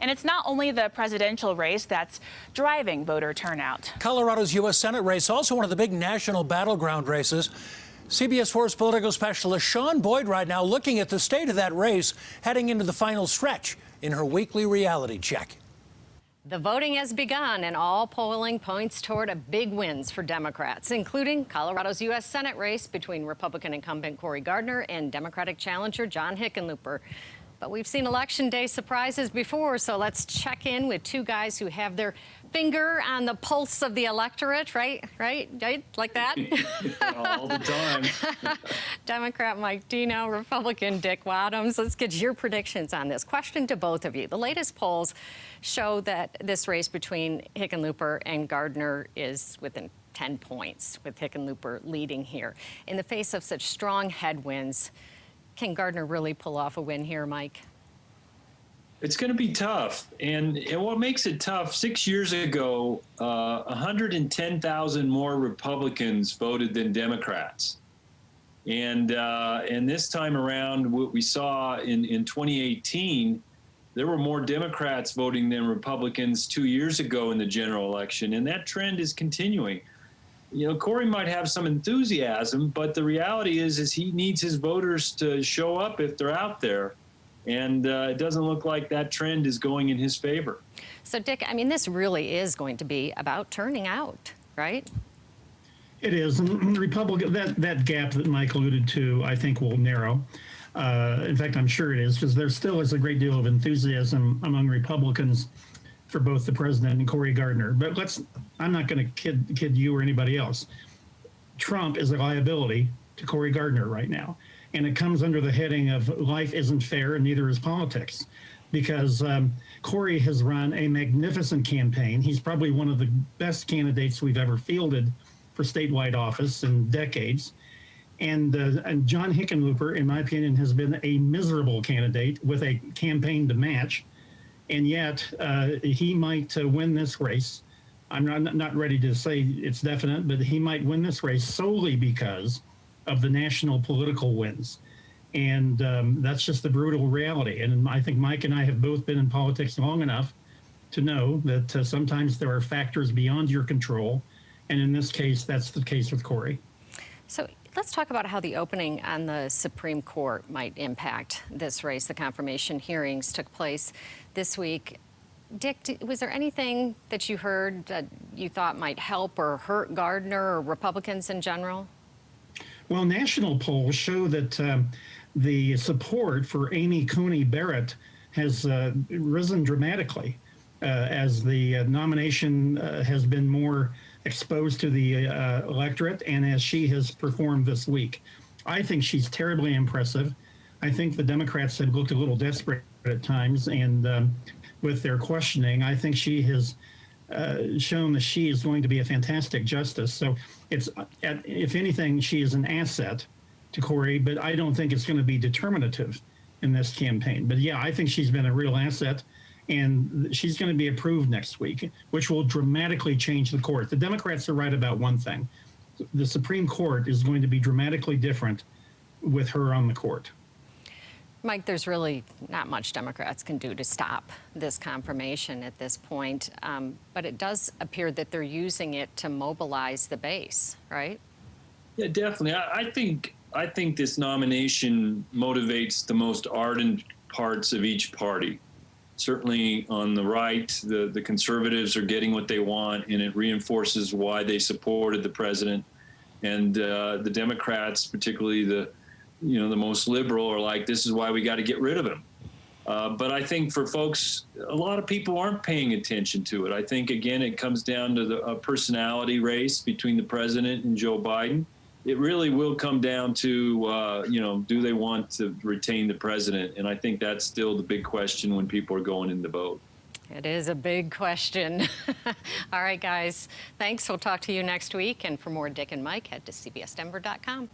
And it's not only the presidential race that's driving voter turnout. Colorado's U.S. Senate race, also one of the big national battleground races. CBS 4's political specialist Shaun right now looking at the state of that race heading into the final stretch in her weekly reality check. The voting has begun, and all polling points toward a big wins for Democrats, including Colorado's U.S. Senate race between Republican incumbent Cory Gardner and Democratic challenger John Hickenlooper. But we've seen Election Day surprises before, so let's check in with two guys who have their finger on the pulse of the electorate, right? Like that? All the time. Democrat Mike Dino, Republican Dick Wadhams. Let's get your predictions on this. Question to both of you. The latest polls show that this race between Hickenlooper and Gardner is within 10 points, with Hickenlooper leading here. In the face of such strong headwinds, can Gardner really pull off a win here, Mike? It's going to be tough. And what makes it tough, 6 years ago, 110,000 more Republicans voted than Democrats. And this time around, what we saw in 2018, there were more Democrats voting than Republicans 2 years ago in the general election. And that trend is continuing. You know, Cory might have some enthusiasm, but the reality is he needs his voters to show up if they're out there. And it doesn't look like that trend is going in his favor. So, Dick, I mean, this really is going to be about turning out, right? It is. And the Republican, that gap that Mike alluded to, I think will narrow. In fact, I'm sure it is, because there still is a great deal of enthusiasm among Republicans for both the president and Cory Gardner. But I'm not going to kid you or anybody else. Trump is a liability to Cory Gardner right now. And it comes under the heading of life isn't fair and neither is politics. Because Cory has run a magnificent campaign. He's probably one of the best candidates we've ever fielded for statewide office in decades. And John Hickenlooper, in my opinion, has been a miserable candidate with a campaign to match. And yet he might win this race. I'm not ready to say it's definite, but he might win this race solely because of the national political wins. And that's just the brutal reality. And I think Mike and I have both been in politics long enough to know that sometimes there are factors beyond your control. And in this case, that's the case with Cory. So let's talk about how the opening on the Supreme Court might impact this race. The confirmation hearings took place this week. Dick, was there anything that you heard that you thought might help or hurt Gardner or Republicans in general? Well, national polls show that the support for Amy Coney Barrett has risen dramatically as the nomination has been more exposed to the electorate and as she has performed this week. I think she's terribly impressive. I think the Democrats have looked a little desperate at times, and with their questioning, I think she has shown that she is going to be a fantastic justice. So it's, if anything, she is an asset to Cory, but I don't think it's going to be determinative in this campaign. But yeah, I think she's been a real asset, and she's going to be approved next week, which will dramatically change the court. The Democrats are right about one thing. The Supreme Court is going to be dramatically different with her on the court. Mike, there's really not much Democrats can do to stop this confirmation at this point, but it does appear that they're using it to mobilize the base, right? Yeah, definitely. I think this nomination motivates the most ardent parts of each party. Certainly on the right, the conservatives are getting what they want, and it reinforces why they supported the president. And the Democrats, particularly the most liberal, are like, this is why we got to get rid of him. But I think for folks, a lot of people aren't paying attention to it. I think, again, it comes down to the personality race between the president and Joe Biden. It really will come down to, do they want to retain the president? And I think that's still the big question when people are going in to vote. It is a big question. All right, guys. Thanks. We'll talk to you next week. And for more Dick and Mike, head to cbsdenver.com.